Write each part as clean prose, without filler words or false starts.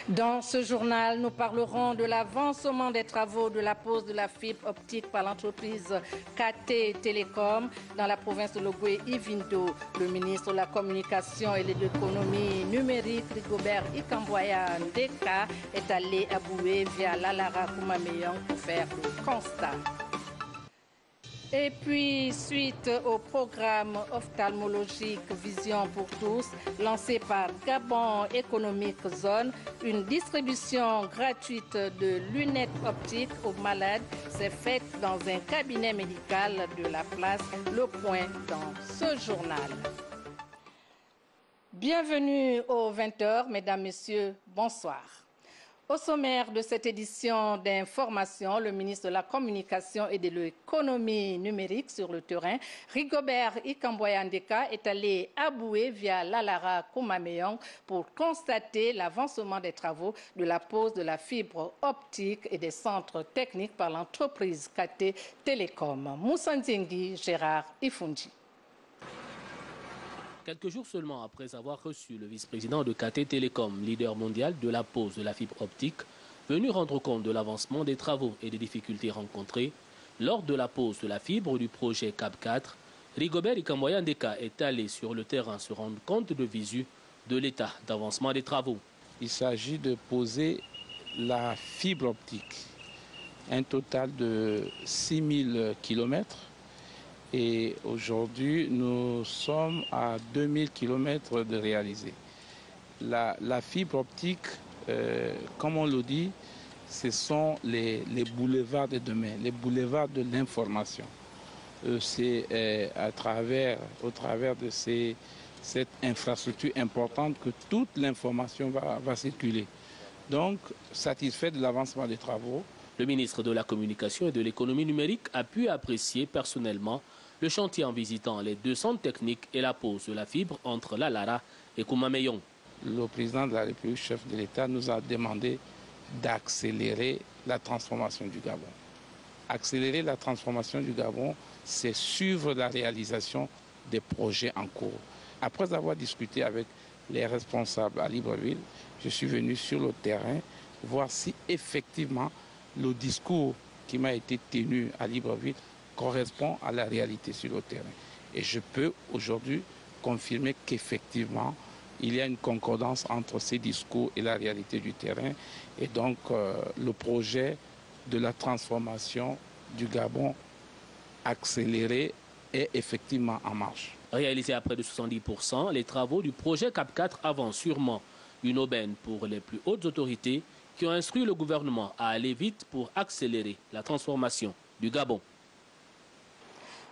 Dans ce journal, nous parlerons de l'avancement des travaux de la pose de la fibre optique par l'entreprise KT Télécom dans la province de Logoué-Ivindo. Le ministre de la Communication et de l'Économie numérique, Rigobert Ikamboya Ndeka, est allé à Boué via l'Alara Koumameyong pour faire le constat. Et puis, suite au programme ophtalmologique Vision pour tous, lancé par Gabon Economic Zone, une distribution gratuite de lunettes optiques aux malades s'est faite dans un cabinet médical de la place Le Point dans ce journal. Bienvenue aux 20h, mesdames, messieurs, bonsoir. Au sommaire de cette édition d'information, le ministre de la Communication et de l'Économie numérique sur le terrain, Rigobert Ikamboya Ndeka, est allé à Boué via l'Alara Koumameyong pour constater l'avancement des travaux de la pose de la fibre optique et des centres techniques par l'entreprise KT Télécom. Moussa Nzingi, Gérard Ifundi. Quelques jours seulement après avoir reçu le vice-président de KT Télécom, leader mondial de la pose de la fibre optique, venu rendre compte de l'avancement des travaux et des difficultés rencontrées lors de la pose de la fibre du projet CAP4, Rigobert Ikamboya Ndeka est allé sur le terrain se rendre compte de visu de l'état d'avancement des travaux. Il s'agit de poser la fibre optique, un total de 6000 km. Et aujourd'hui, nous sommes à 2000 km de réaliser. La fibre optique, comme on le dit, ce sont les boulevards de demain, les boulevards de l'information. C'est au travers de cette infrastructure importante que toute l'information va circuler. Donc, satisfait de l'avancement des travaux. Le ministre de la Communication et de l'Économie numérique a pu apprécier personnellement le chantier en visitant les 2 centres techniques et la pose de la fibre entre l'Alara et Koumameyong. Le président de la République, chef de l'État, nous a demandé d'accélérer la transformation du Gabon. Accélérer la transformation du Gabon, c'est suivre la réalisation des projets en cours. Après avoir discuté avec les responsables à Libreville, je suis venu sur le terrain voir si effectivement le discours qui m'a été tenu à Libreville correspond à la réalité sur le terrain. Et je peux aujourd'hui confirmer qu'effectivement, il y a une concordance entre ces discours et la réalité du terrain. Et donc, le projet de la transformation du Gabon accéléré est effectivement en marche. Réalisé à près de 70%, les travaux du projet CAP4 avancent sûrement. Une aubaine pour les plus hautes autorités qui ont instruit le gouvernement à aller vite pour accélérer la transformation du Gabon.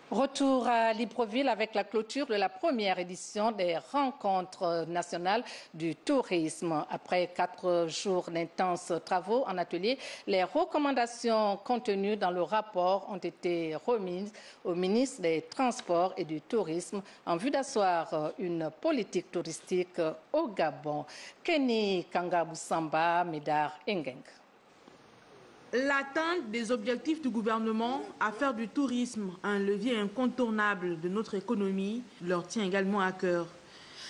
Retour à Libreville avec la clôture de la première édition des rencontres nationales du tourisme. Après 4 jours d'intenses travaux en atelier, les recommandations contenues dans le rapport ont été remises au ministre des Transports et du Tourisme en vue d'asseoir une politique touristique au Gabon. Kenny Kangaboussamba, Médard Engeng. L'atteinte des objectifs du gouvernement à faire du tourisme un levier incontournable de notre économie leur tient également à cœur.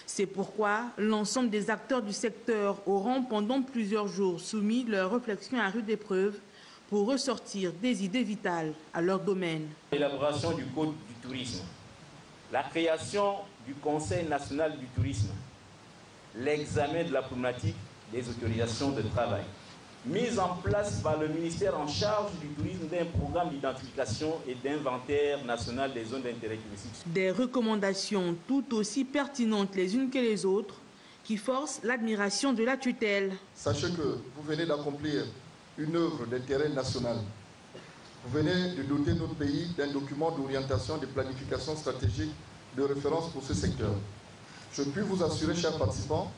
C'est pourquoi l'ensemble des acteurs du secteur auront pendant plusieurs jours soumis leurs réflexions à rude épreuve pour ressortir des idées vitales à leur domaine. L'élaboration du Code du tourisme, la création du Conseil national du tourisme, l'examen de la problématique des autorisations de travail, mise en place par le ministère en charge du tourisme d'un programme d'identification et d'inventaire national des zones d'intérêt touristique. Des recommandations tout aussi pertinentes les unes que les autres qui forcent l'admiration de la tutelle. Sachez que vous venez d'accomplir une œuvre d'intérêt national. Vous venez de doter notre pays d'un document d'orientation et de planification stratégique de référence pour ce secteur. Je puis vous assurer, chers participants,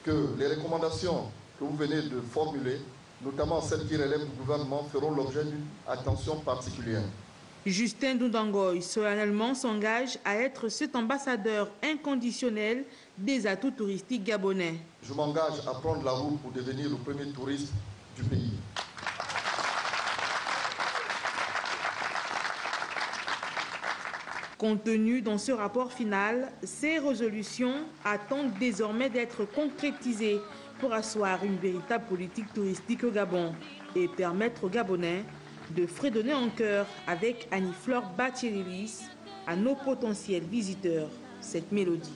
que les recommandations que vous venez de formuler, notamment celles qui relèvent du gouvernement, feront l'objet d'une attention particulière. Justin Doudangoy solennellement s'engage à être cet ambassadeur inconditionnel des atouts touristiques gabonais. Je m'engage à prendre la route pour devenir le premier touriste du pays. Contenues dans ce rapport final, ces résolutions attendent désormais d'être concrétisées pour asseoir une véritable politique touristique au Gabon et permettre aux Gabonais de fredonner en chœur avec Annie-Fleur Bachelilis à nos potentiels visiteurs cette mélodie.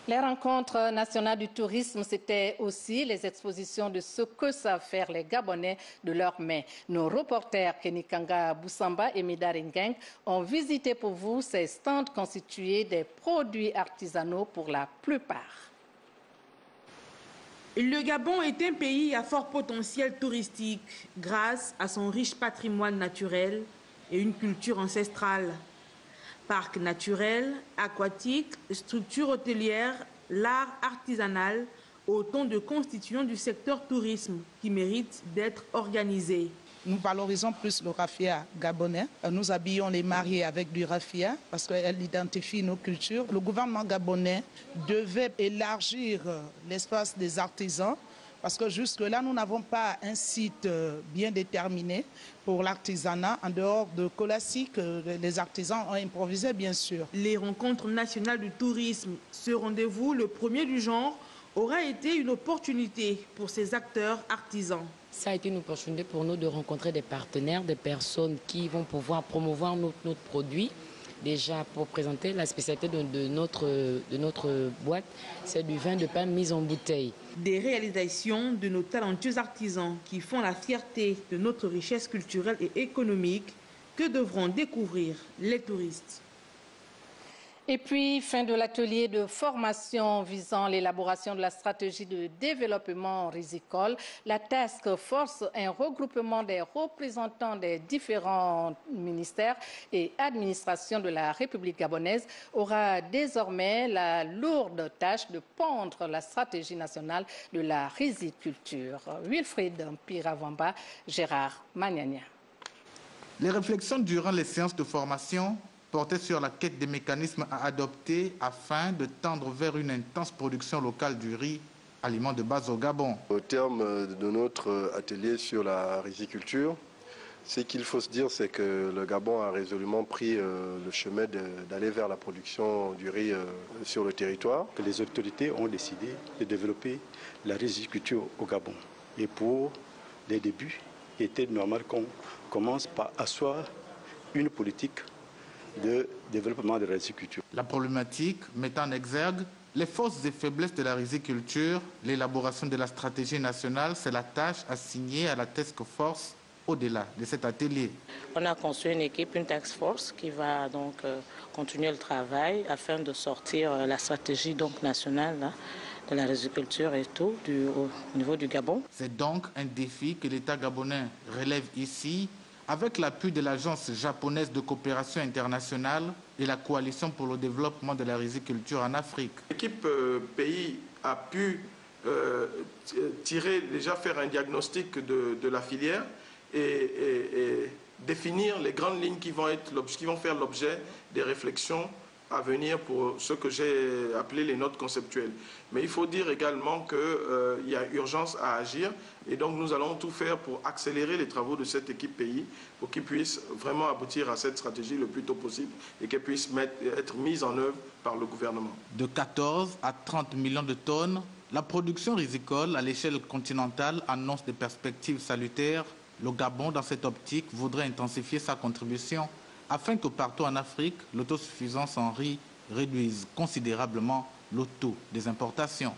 Les rencontres nationales du tourisme, c'était aussi les expositions de ce que savent faire les Gabonais de leurs mains. Nos reporters Kenikanga Boussamba et Midar Ngeng ont visité pour vous ces stands constitués des produits artisanaux pour la plupart. Le Gabon est un pays à fort potentiel touristique grâce à son riche patrimoine naturel et une culture ancestrale. Parcs naturels, aquatiques, structures hôtelières, l'art artisanal, autant de constituants du secteur tourisme qui méritent d'être organisés. Nous valorisons plus le raffia gabonais. Nous habillons les mariés avec du raffia parce qu'elle identifie nos cultures. Le gouvernement gabonais devait élargir l'espace des artisans parce que jusque-là, nous n'avons pas un site bien déterminé pour l'artisanat. En dehors de Colassi, que les artisans ont improvisé, bien sûr. Les rencontres nationales du tourisme, ce rendez-vous, le premier du genre, aura été une opportunité pour ces acteurs artisans. Ça a été une opportunité pour nous de rencontrer des partenaires, des personnes qui vont pouvoir promouvoir notre produit. Déjà, pour présenter la spécialité de notre boîte, c'est du vin de pain mis en bouteille. Des réalisations de nos talentueux artisans qui font la fierté de notre richesse culturelle et économique que devront découvrir les touristes. Et puis, fin de l'atelier de formation visant l'élaboration de la stratégie de développement risicole. La Task Force, un regroupement des représentants des différents ministères et administrations de la République gabonaise, aura désormais la lourde tâche de pondre la stratégie nationale de la riziculture. Wilfried Piravamba, Gérard Magnania. Les réflexions durant les séances de formation portait sur la quête des mécanismes à adopter afin de tendre vers une intense production locale du riz, aliment de base au Gabon. Au terme de notre atelier sur la riziculture, ce qu'il faut se dire, c'est que le Gabon a résolument pris le chemin d'aller vers la production du riz sur le territoire. Les autorités ont décidé de développer la riziculture au Gabon. Et pour les débuts, il était normal qu'on commence par asseoir une politique de développement de la riziculture. La problématique mettant en exergue les forces et faiblesses de la riziculture, l'élaboration de la stratégie nationale, c'est la tâche assignée à la Task Force au-delà de cet atelier. On a construit une équipe, une Task Force qui va donc continuer le travail afin de sortir la stratégie donc nationale de la riziculture et tout au niveau du Gabon. C'est donc un défi que l'État gabonais relève ici avec l'appui de l'Agence japonaise de coopération internationale et la Coalition pour le développement de la riziculture en Afrique. L'équipe pays a pu faire un diagnostic de la filière et définir les grandes lignes qui vont faire l'objet des réflexions à venir pour ce que j'ai appelé les notes conceptuelles. Mais il faut dire également qu'il y a urgence à agir et donc nous allons tout faire pour accélérer les travaux de cette équipe pays pour qu'ils puissent vraiment aboutir à cette stratégie le plus tôt possible et qu'elle puisse être mise en œuvre par le gouvernement. De 14 à 30 millions de tonnes, la production rizicole à l'échelle continentale annonce des perspectives salutaires. Le Gabon, dans cette optique, voudrait intensifier sa contribution afin que partout en Afrique, l'autosuffisance en riz réduise considérablement le taux des importations.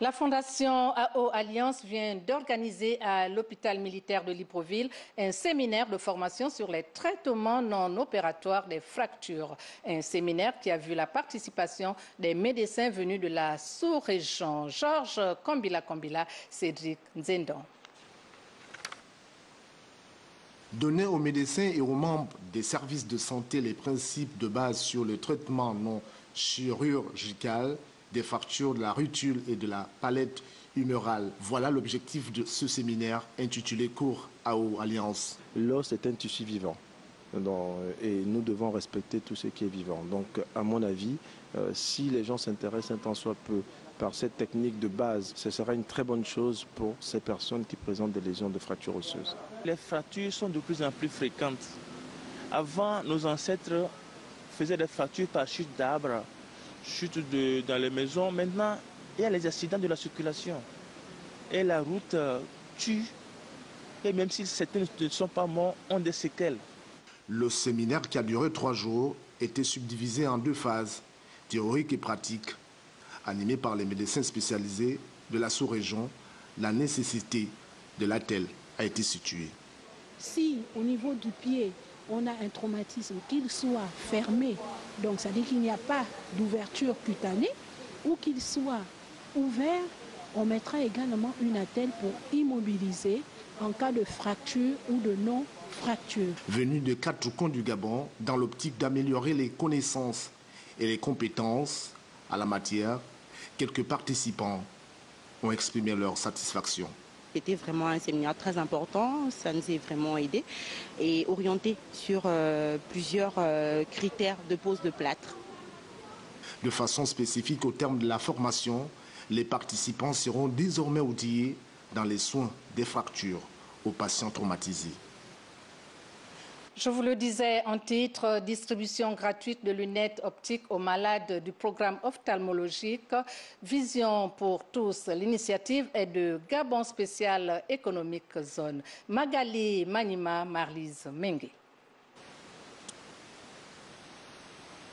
La Fondation AO Alliance vient d'organiser à l'hôpital militaire de Libreville un séminaire de formation sur les traitements non opératoires des fractures. Un séminaire qui a vu la participation des médecins venus de la sous-région. Georges Kombila, Cédric Nzendon. Donner aux médecins et aux membres des services de santé les principes de base sur le traitement non chirurgical des fractures de la rotule et de la palette humérale. Voilà l'objectif de ce séminaire intitulé Cours AO Alliance. L'os est un tissu vivant et nous devons respecter tout ce qui est vivant. Donc, à mon avis, si les gens s'intéressent un tant soit peu par cette technique de base, ce sera une très bonne chose pour ces personnes qui présentent des lésions de fractures osseuses. Les fractures sont de plus en plus fréquentes. Avant, nos ancêtres faisaient des fractures par chute d'arbres. chutent dans les maisons. Maintenant, il y a les accidents de la circulation. Et la route tue. Et même si certains ne sont pas morts, ont des séquelles. Le séminaire qui a duré 3 jours était subdivisé en 2 phases, théorique et pratique. Animé par les médecins spécialisés de la sous-région, la nécessité de l'ATEL a été située. Si au niveau du pied, on a un traumatisme, qu'il soit fermé, donc ça veut dire qu'il n'y a pas d'ouverture cutanée, ou qu'il soit ouvert, on mettra également une attelle pour immobiliser en cas de fracture ou de non-fracture. Venus de 4 coins du Gabon, dans l'optique d'améliorer les connaissances et les compétences à la matière, quelques participants ont exprimé leur satisfaction. C'était vraiment un séminaire très important, ça nous a vraiment aidé et orienté sur plusieurs critères de pose de plâtre. De façon spécifique au terme de la formation, les participants seront désormais outillés dans les soins des fractures aux patients traumatisés. Je vous le disais en titre, distribution gratuite de lunettes optiques aux malades du programme ophtalmologique Vision pour tous. L'initiative est de Gabon Spécial Économique Zone. Magali Manima, Marlise Mengue.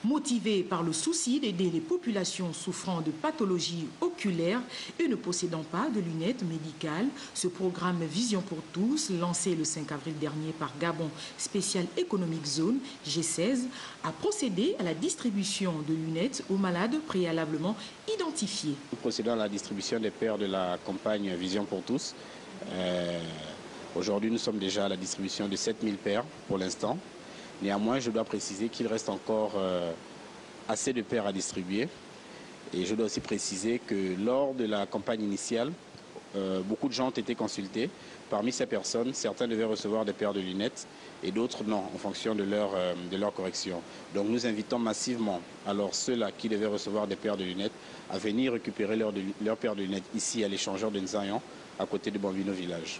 Motivé par le souci d'aider les populations souffrant de pathologies oculaires et ne possédant pas de lunettes médicales, ce programme Vision pour tous, lancé le 5 avril dernier par Gabon Spécial Economic Zone, G16, a procédé à la distribution de lunettes aux malades préalablement identifiés. Nous procédons à la distribution des paires de la campagne Vision pour tous. Aujourd'hui, nous sommes déjà à la distribution de 7000 paires pour l'instant. Néanmoins, je dois préciser qu'il reste encore assez de paires à distribuer. Et je dois aussi préciser que lors de la campagne initiale, beaucoup de gens ont été consultés. Parmi ces personnes, certains devaient recevoir des paires de lunettes et d'autres non, en fonction de leur correction. Donc nous invitons massivement alors ceux-là qui devaient recevoir des paires de lunettes à venir récupérer leurs paires de lunettes ici à l'échangeur de Nzayan, à côté de Bambino Village.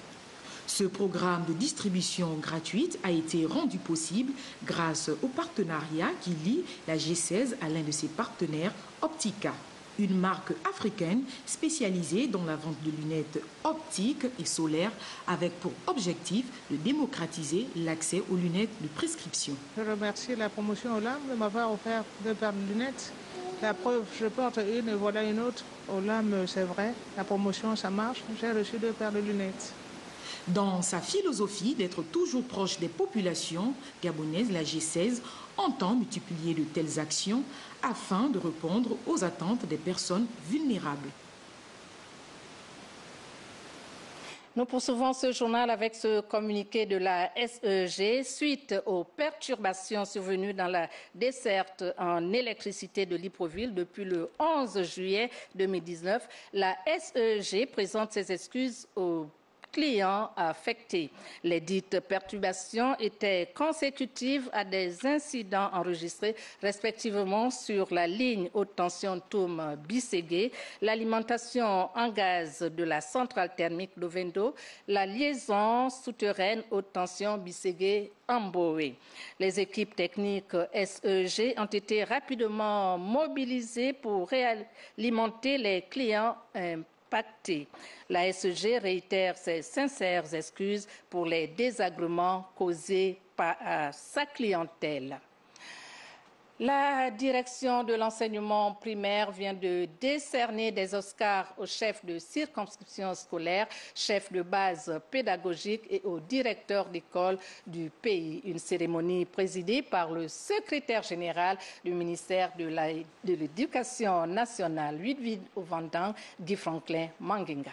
Ce programme de distribution gratuite a été rendu possible grâce au partenariat qui lie la G16 à l'un de ses partenaires, Optica, une marque africaine spécialisée dans la vente de lunettes optiques et solaires avec pour objectif de démocratiser l'accès aux lunettes de prescription. Je remercie la promotion Olam de m'avoir offert 2 paires de lunettes. La preuve, je porte une et voilà une autre. Olam, c'est vrai, la promotion, ça marche. J'ai reçu 2 paires de lunettes. Dans sa philosophie d'être toujours proche des populations gabonaises, la G16 entend multiplier de telles actions afin de répondre aux attentes des personnes vulnérables. Nous poursuivons ce journal avec ce communiqué de la SEG. Suite aux perturbations survenues dans la desserte en électricité de Libreville depuis le 11 juillet 2019, la SEG présente ses excuses aux clients affectés. Les dites perturbations étaient consécutives à des incidents enregistrés respectivement sur la ligne haute tension Toum-Bisségué, l'alimentation en gaz de la centrale thermique d'Ovendo, la liaison souterraine haute tension Bisségué-Amboé. Les équipes techniques SEG ont été rapidement mobilisées pour réalimenter les clients impactés. La SEG réitère ses sincères excuses pour les désagréments causés par sa clientèle. La direction de l'enseignement primaire vient de décerner des Oscars aux chefs de circonscription scolaire, chefs de base pédagogique et aux directeurs d'école du pays. Une cérémonie présidée par le secrétaire général du ministère de l'Éducation nationale, Ludwig Ovandang, Guy Franklin Mangenga.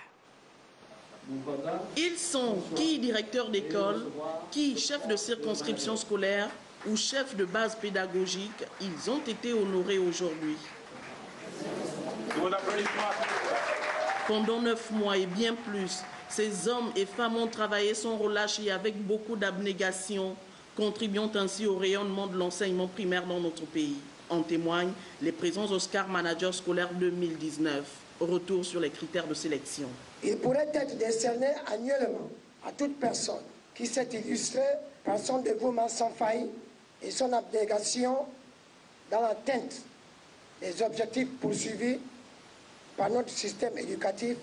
Ils sont qui directeurs d'école, qui chefs de circonscription scolaire ou chefs de base pédagogique, ils ont été honorés aujourd'hui. Pendant 9 mois et bien plus, ces hommes et femmes ont travaillé sans relâche et avec beaucoup d'abnégation, contribuant ainsi au rayonnement de l'enseignement primaire dans notre pays. En témoignent les présents Oscars Manager scolaire 2019. Retour sur les critères de sélection. Il pourrait être décerné annuellement à toute personne qui s'est illustrée par son dévouement sans faille et son abnégation dans l'atteinte les objectifs poursuivis par notre système éducatif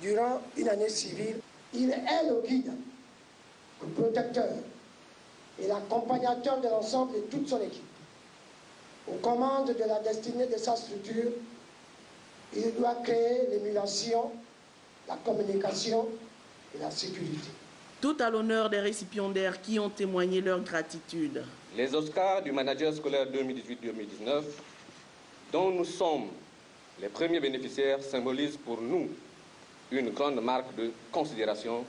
durant une année civile. Il est le guide, le protecteur et l'accompagnateur de l'ensemble de toute son équipe. Aux commandes de la destinée de sa structure, il doit créer l'émulation, la communication et la sécurité. Tout à l'honneur des récipiendaires qui ont témoigné leur gratitude. Les Oscars du manager scolaire 2018-2019, dont nous sommes les premiers bénéficiaires, symbolisent pour nous une grande marque de considération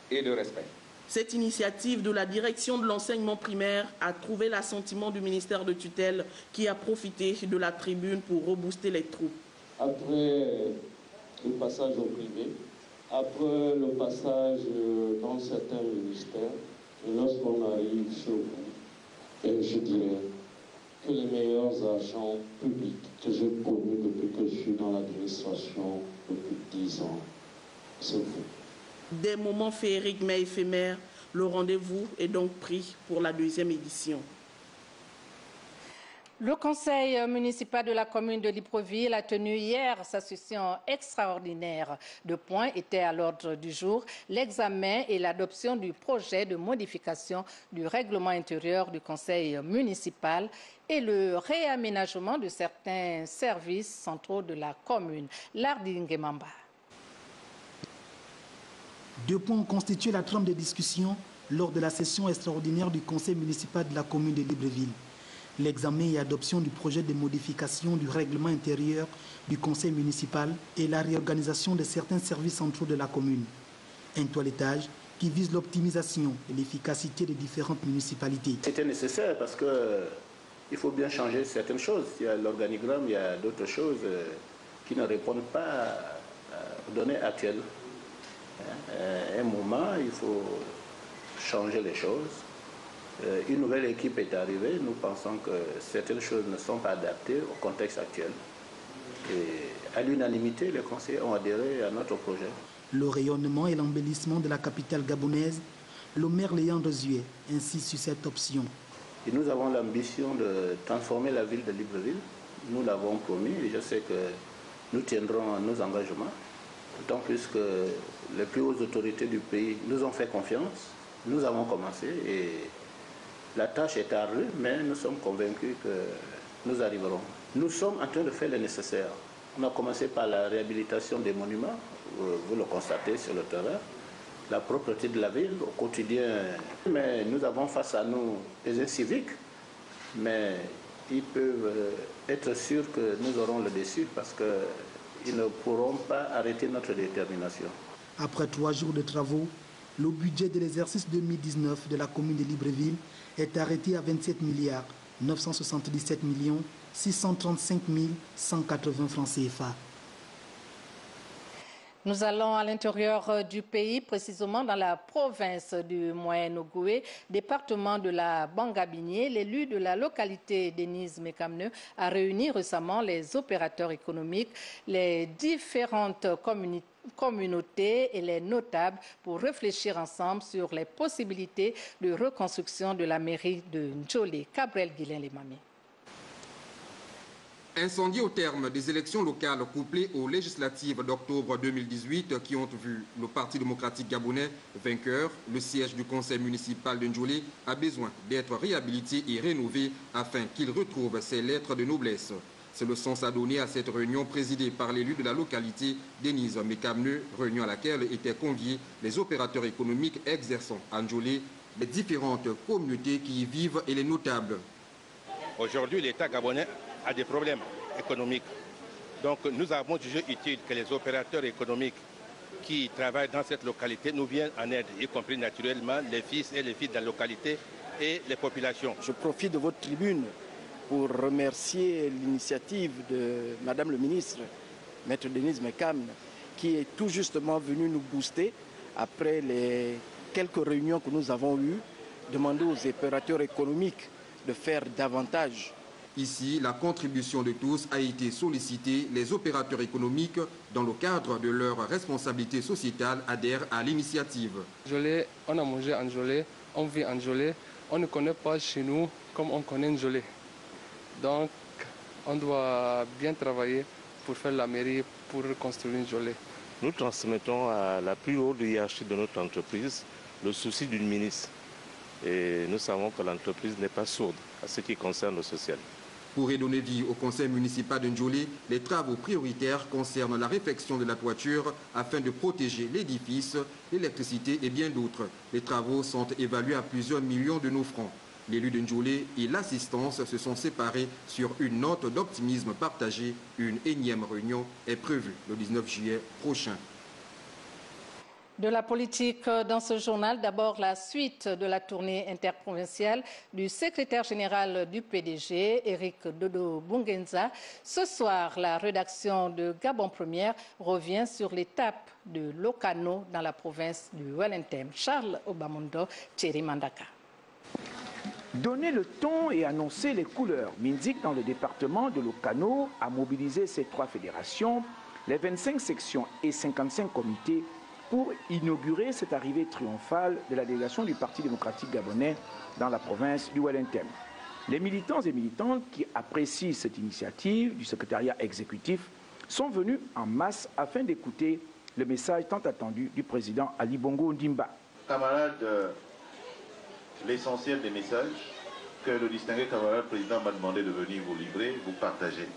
et de respect. Cette initiative de la direction de l'enseignement primaire a trouvé l'assentiment du ministère de tutelle qui a profité de la tribune pour rebooster les troupes. Après le passage au privé, après le passage dans certains ministères, lorsqu'on arrive sur vous, et je dirais que les meilleurs agents publics que j'ai connus depuis que je suis dans l'administration depuis 10 ans, c'est vous. Des moments féeriques mais éphémères, le rendez-vous est donc pris pour la 2e édition. Le conseil municipal de la commune de Libreville a tenu hier sa session extraordinaire. 2 points étaient à l'ordre du jour: l'examen et l'adoption du projet de modification du règlement intérieur du conseil municipal et le réaménagement de certains services centraux de la commune. Lardingemamba. 2 points constituent la trame de discussion lors de la session extraordinaire du conseil municipal de la commune de Libreville. L'examen et adoption du projet de modification du règlement intérieur du conseil municipal et la réorganisation de certains services centraux de la commune. Un toilettage qui vise l'optimisation et l'efficacité des différentes municipalités. C'était nécessaire parce qu'il faut bien changer certaines choses. Il y a l'organigramme, il y a d'autres choses qui ne répondent pas aux données actuelles. À un moment, il faut changer les choses. Une nouvelle équipe est arrivée. Nous pensons que certaines choses ne sont pas adaptées au contexte actuel. Et à l'unanimité, les conseillers ont adhéré à notre projet. Le rayonnement et l'embellissement de la capitale gabonaise, le maire Léandre Zué insiste sur cette option. Et nous avons l'ambition de transformer la ville de Libreville. Nous l'avons promis et je sais que nous tiendrons à nos engagements. D'autant plus que les plus hautes autorités du pays nous ont fait confiance. Nous avons commencé et la tâche est ardue, mais nous sommes convaincus que nous arriverons. Nous sommes en train de faire le nécessaire. On a commencé par la réhabilitation des monuments, vous le constatez sur le terrain, la propreté de la ville au quotidien. Mais nous avons face à nous des inciviques, mais ils peuvent être sûrs que nous aurons le dessus parce qu'ils ne pourront pas arrêter notre détermination. Après 3 jours de travaux, le budget de l'exercice 2019 de la commune de Libreville est arrêté à 27 milliards 977 635 180 francs CFA. Nous allons à l'intérieur du pays, précisément dans la province du Moyen-Ogooué, département de la Bangabinié. L'élu de la localité, Denise Mekamneu, a réuni récemment les opérateurs économiques, les différentes communautés et les notables pour réfléchir ensemble sur les possibilités de reconstruction de la mairie de Ndjolé. Gabriel Guilain-Lemami. Incendié au terme des élections locales couplées aux législatives d'octobre 2018 qui ont vu le Parti démocratique gabonais vainqueur, le siège du conseil municipal de Ndjolé a besoin d'être réhabilité et rénové afin qu'il retrouve ses lettres de noblesse. C'est le sens à donner à cette réunion présidée par l'élu de la localité, Denise Mekamneu, réunion à laquelle étaient conviés les opérateurs économiques exerçant à Ndjolé, les différentes communautés qui y vivent et les notables. Aujourd'hui, l'État gabonais a des problèmes économiques. Donc nous avons jugé utile que les opérateurs économiques qui travaillent dans cette localité nous viennent en aide, y compris naturellement les fils et les filles de la localité et les populations. Je profite de votre tribune pour remercier l'initiative de Madame le ministre, Maître Denise Mekamneu, qui est tout justement venue nous booster après les quelques réunions que nous avons eues, demander aux opérateurs économiques de faire davantage. Ici, la contribution de tous a été sollicitée. Les opérateurs économiques, dans le cadre de leur responsabilité sociétale, adhèrent à l'initiative. On a mangé en Ndjolé, on vit en Ndjolé, on ne connaît pas chez nous comme on connaît Ndjolé. Donc, on doit bien travailler pour faire la mairie, pour construire Njolé. Nous transmettons à la plus haute hiérarchie de notre entreprise le souci d'une ministre. Et nous savons que l'entreprise n'est pas sourde à ce qui concerne le social. Pour redonner vie au conseil municipal de Njolé, les travaux prioritaires concernent la réfection de la toiture afin de protéger l'édifice, l'électricité et bien d'autres. Les travaux sont évalués à plusieurs millions de nos francs. L'élu de Njolé et l'assistance se sont séparés sur une note d'optimisme partagée. Une énième réunion est prévue le 19 juillet prochain. De la politique dans ce journal, d'abord la suite de la tournée interprovinciale du secrétaire général du PDG, Éric Dodo Bungenza. Ce soir, la rédaction de Gabon Première revient sur l'étape de Lokano dans la province du Wellington. Charles Obamondo, Thierry Mandaka. Donner le ton et annoncer les couleurs, Minzik dans le département de Lokano a mobilisé ses 3 fédérations, les 25 sections et 55 comités pour inaugurer cette arrivée triomphale de la délégation du Parti démocratique gabonais dans la province du Wellington. Les militants et militantes qui apprécient cette initiative du secrétariat exécutif sont venus en masse afin d'écouter le message tant attendu du président Ali Bongo Ondimba. Camarades, l'essentiel des messages que le distingué camarade président m'a demandé de venir vous livrer, vous partager.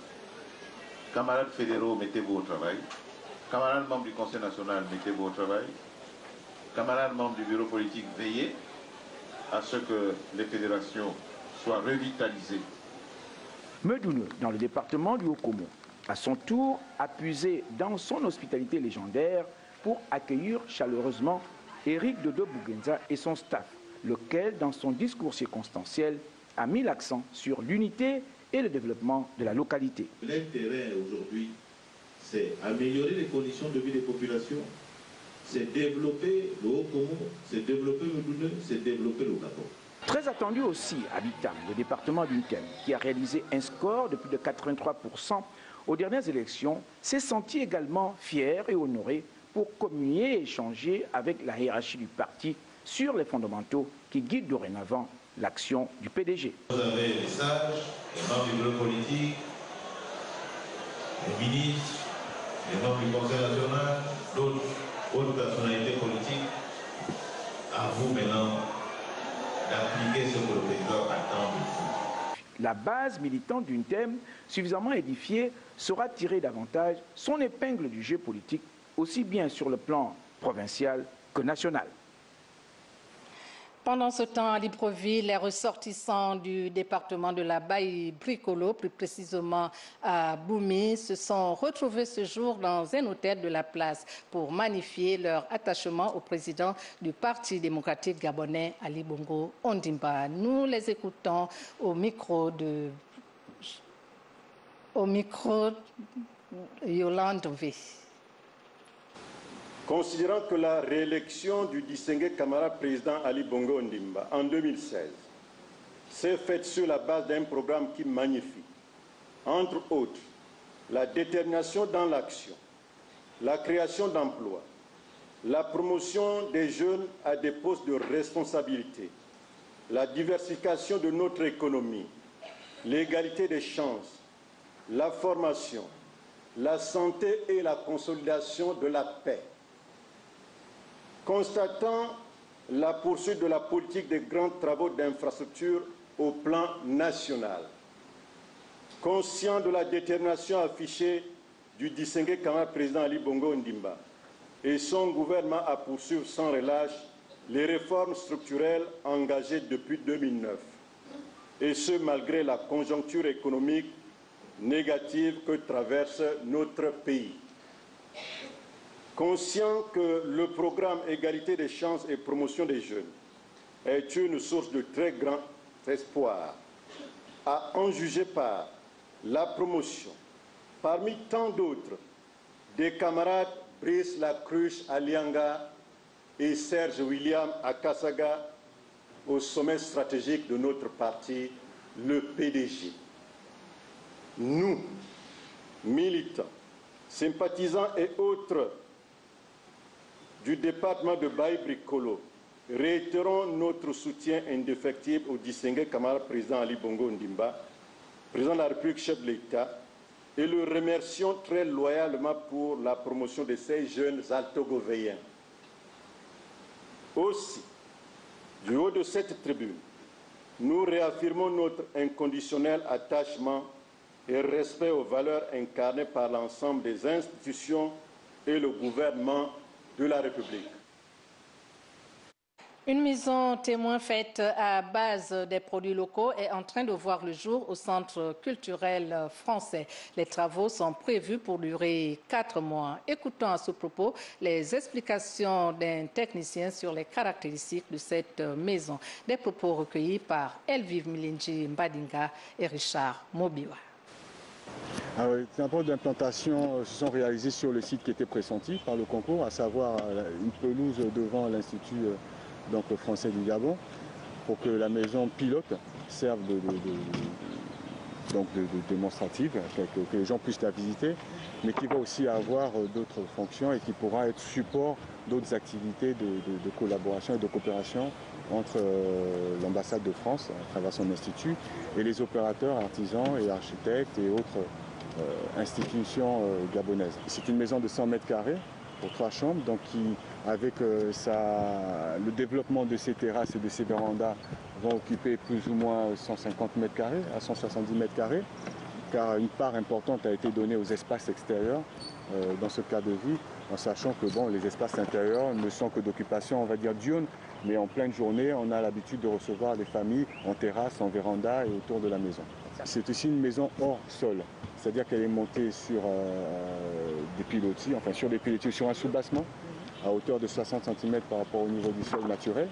Camarades fédéraux, mettez-vous au travail. Camarades membres du Conseil national, mettez-vous au travail. Camarades membres du bureau politique, veillez à ce que les fédérations soient revitalisées. Medoune, dans le département du Haut-Komo, à son tour, a puisé dans son hospitalité légendaire pour accueillir chaleureusement Éric Dodo Bungenza et son staff, lequel, dans son discours circonstanciel, a mis l'accent sur l'unité et le développement de la localité. L'intérêt aujourd'hui, c'est améliorer les conditions de vie des populations, c'est développer le Haut-Komo, c'est développer le Medoune, c'est développer le Gabon. Très attendu aussi à Bitam, le département d'Untem, qui a réalisé un score de plus de 83% aux dernières élections, s'est senti également fier et honoré pour communier et échanger avec la hiérarchie du parti sur les fondamentaux qui guident dorénavant l'action du PDG. Vous avez les sages, les membres du bureau politique, les ministres, les membres du Conseil national, d'autres hautes personnalités politiques. À vous maintenant d'appliquer ce que le président attend de vous. La base militante d'Untem, suffisamment édifiée, saura tirer davantage son épingle du jeu politique, aussi bien sur le plan provincial que national. Pendant ce temps, à Libreville, les ressortissants du département de la Baye-Bricolo, plus précisément à Boumi, se sont retrouvés ce jour dans un hôtel de la place pour magnifier leur attachement au président du Parti démocratique gabonais, Ali Bongo Ondimba. Nous les écoutons au micro de Yolande V. Considérant que la réélection du distingué camarade président Ali Bongo Ondimba en 2016 s'est faite sur la base d'un programme qui magnifie, entre autres, la détermination dans l'action, la création d'emplois, la promotion des jeunes à des postes de responsabilité, la diversification de notre économie, l'égalité des chances, la formation, la santé et la consolidation de la paix. Constatant la poursuite de la politique des grands travaux d'infrastructure au plan national, conscient de la détermination affichée du distingué camarade président Ali Bongo Ondimba et son gouvernement à poursuivre sans relâche les réformes structurelles engagées depuis 2009, et ce malgré la conjoncture économique négative que traverse notre pays. Conscient que le programme Égalité des chances et promotion des jeunes est une source de très grand espoir, à en juger par la promotion, parmi tant d'autres, des camarades Brice Lacruche à Lianga et Serge William à Kassaga au sommet stratégique de notre parti, le PDG. Nous, militants, sympathisants et autres du département de Baye-Bricolo, réitérons notre soutien indéfectible au distingué camarade président Ali Bongo Ondimba président de la République, chef de l'État, et le remercions très loyalement pour la promotion de ces jeunes altogovéens. Aussi, du haut de cette tribune, nous réaffirmons notre inconditionnel attachement et respect aux valeurs incarnées par l'ensemble des institutions et le gouvernement de la République. Une maison témoin faite à base des produits locaux est en train de voir le jour au Centre culturel français. Les travaux sont prévus pour durer 4 mois. Écoutons à ce propos les explications d'un technicien sur les caractéristiques de cette maison. Des propos recueillis par Elvive Milinji Mbadinga et Richard Mobiwa. Les travaux d'implantation se sont réalisés sur le site qui était pressenti par le concours, à savoir une pelouse devant l'Institut français du Gabon, pour que la maison pilote serve de démonstrative, que les gens puissent la visiter, mais qui va aussi avoir d'autres fonctions et qui pourra être support d'autres activités de collaboration et de coopération entre l'ambassade de France, à travers son institut, et les opérateurs, artisans et architectes et autres institutions gabonaises. C'est une maison de 100 mètres carrés pour 3 chambres, donc qui, avec le développement de ces terrasses et de ces vérandas, vont occuper plus ou moins 150 mètres carrés à 170 mètres carrés, car une part importante a été donnée aux espaces extérieurs dans ce cas de vie, en sachant que les espaces intérieurs ne sont que d'occupation, on va dire, diurne, mais en pleine journée, on a l'habitude de recevoir des familles en terrasse, en véranda et autour de la maison. C'est aussi une maison hors sol, c'est-à-dire qu'elle est montée sur des pilotis, sur des pilotis, sur un soubassement à hauteur de 60 cm par rapport au niveau du sol naturel,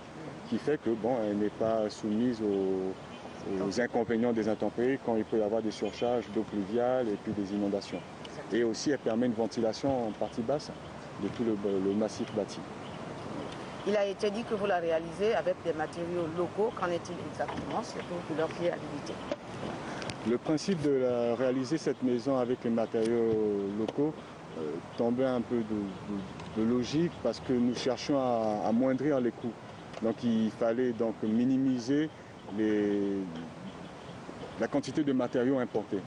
qui fait que elle n'est pas soumise aux inconvénients des intempéries quand il peut y avoir des surcharges d'eau pluviale et puis des inondations. Et aussi, elle permet une ventilation en partie basse de tout le massif bâti. Il a été dit que vous la réalisez avec des matériaux locaux. Qu'en est-il exactement, surtout pour leur fiabilité? Le principe de réaliser cette maison avec les matériaux locaux tombait un peu de logique parce que nous cherchions à amoindrir les coûts. Donc il fallait minimiser la quantité de matériaux importés.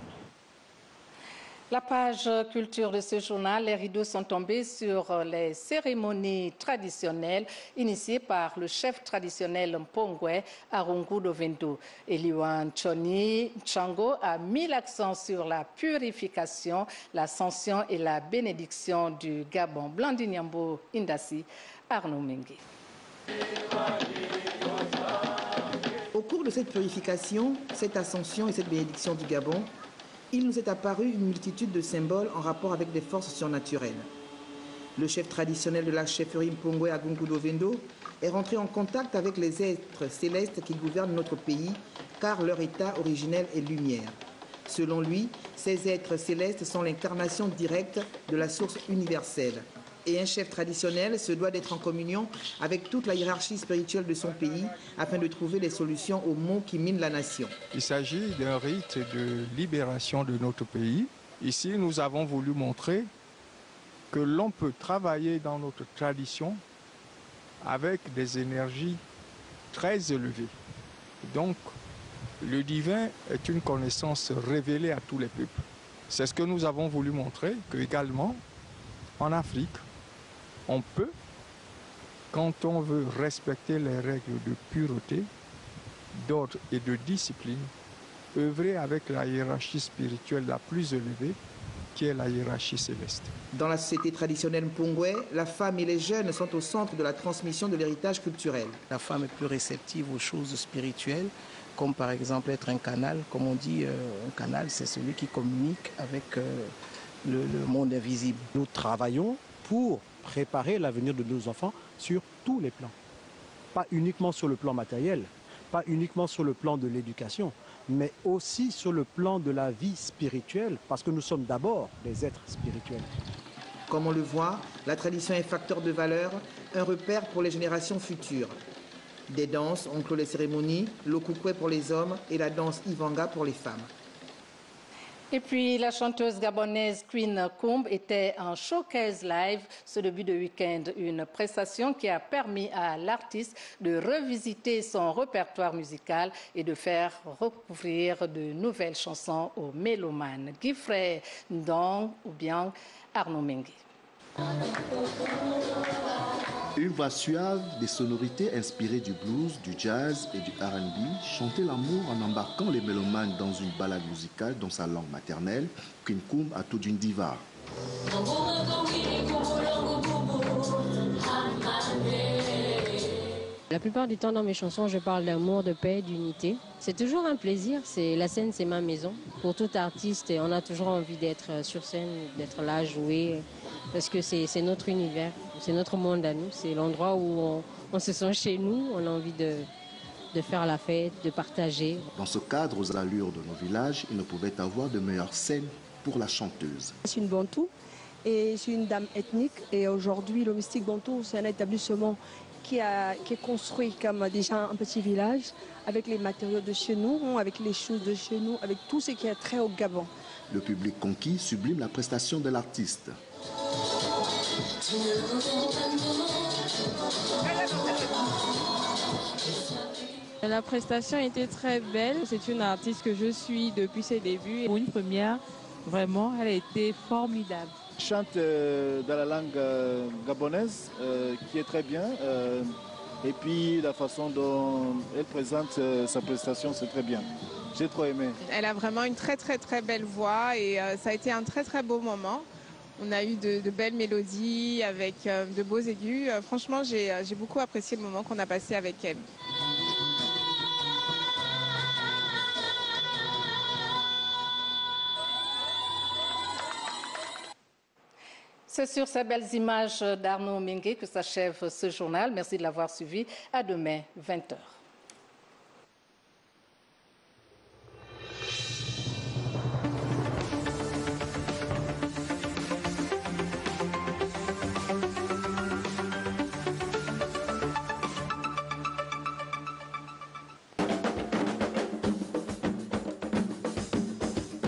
La page culture de ce journal, les rideaux sont tombés sur les cérémonies traditionnelles initiées par le chef traditionnel Mpongwe Arungu Dovendo. Eliwan Choni Chango a mis l'accent sur la purification, l'ascension et la bénédiction du Gabon. Blandine Yambo Indasi, Arnaud Mengue. Au cours de cette purification, cette ascension et cette bénédiction du Gabon, il nous est apparu une multitude de symboles en rapport avec des forces surnaturelles. Le chef traditionnel de la chefferie Mpongwe Arungu Dovendo est rentré en contact avec les êtres célestes qui gouvernent notre pays, car leur état originel est lumière. Selon lui, ces êtres célestes sont l'incarnation directe de la source universelle. Et un chef traditionnel se doit d'être en communion avec toute la hiérarchie spirituelle de son pays afin de trouver les solutions aux maux qui minent la nation. Il s'agit d'un rite de libération de notre pays. Ici, nous avons voulu montrer que l'on peut travailler dans notre tradition avec des énergies très élevées. Donc, le divin est une connaissance révélée à tous les peuples. C'est ce que nous avons voulu montrer, que également, en Afrique, on peut, quand on veut respecter les règles de pureté, d'ordre et de discipline, œuvrer avec la hiérarchie spirituelle la plus élevée, qui est la hiérarchie céleste. Dans la société traditionnelle Mpongwe, la femme et les jeunes sont au centre de la transmission de l'héritage culturel. La femme est plus réceptive aux choses spirituelles, comme par exemple être un canal. Comme on dit, un canal, c'est celui qui communique avec le monde invisible. Nous travaillons pour préparer l'avenir de nos enfants sur tous les plans. Pas uniquement sur le plan matériel, pas uniquement sur le plan de l'éducation, mais aussi sur le plan de la vie spirituelle, parce que nous sommes d'abord des êtres spirituels. Comme on le voit, la tradition est facteur de valeur, un repère pour les générations futures. Des danses ont clos les cérémonies, le koukoué pour les hommes et la danse Ivanga pour les femmes. Et puis, la chanteuse gabonaise Queen Coumba était en showcase live ce début de week-end, une prestation qui a permis à l'artiste de revisiter son répertoire musical et de faire recouvrir de nouvelles chansons aux mélomanes. Guifrey Ndong ou bien Arnaud Mengue. Une voix suave, des sonorités inspirées du blues, du jazz et du R&B, chanter l'amour en embarquant les mélomanes dans une balade musicale dans sa langue maternelle, Queen Coumba a tout d'une diva. La plupart du temps dans mes chansons, je parle d'amour, de paix, d'unité. C'est toujours un plaisir, la scène c'est ma maison. Pour tout artiste, on a toujours envie d'être sur scène, d'être là, jouer, parce que c'est notre univers, c'est notre monde à nous, c'est l'endroit où on se sent chez nous, on a envie de faire la fête, de partager. Dans ce cadre, aux allures de nos villages, il ne pouvait avoir de meilleure scène pour la chanteuse. C'est une Bantou et je suis une dame ethnique et aujourd'hui le Mystique Bantou c'est un établissement qui est construit comme déjà un petit village avec les matériaux de chez nous, avec les choses de chez nous, avec tout ce qui est trait au Gabon. Le public conquis sublime la prestation de l'artiste. La prestation était très belle. C'est une artiste que je suis depuis ses débuts. Pour une première, vraiment, elle a été formidable. Chante dans la langue gabonaise, qui est très bien. Et puis la façon dont elle présente sa prestation, c'est très bien. J'ai trop aimé. Elle a vraiment une très belle voix et ça a été un très beau moment. On a eu de belles mélodies avec de beaux aigus. Franchement, j'ai beaucoup apprécié le moment qu'on a passé avec elle. C'est sur ces belles images d'Arnaud Mengue que s'achève ce journal. Merci de l'avoir suivi. À demain, 20h.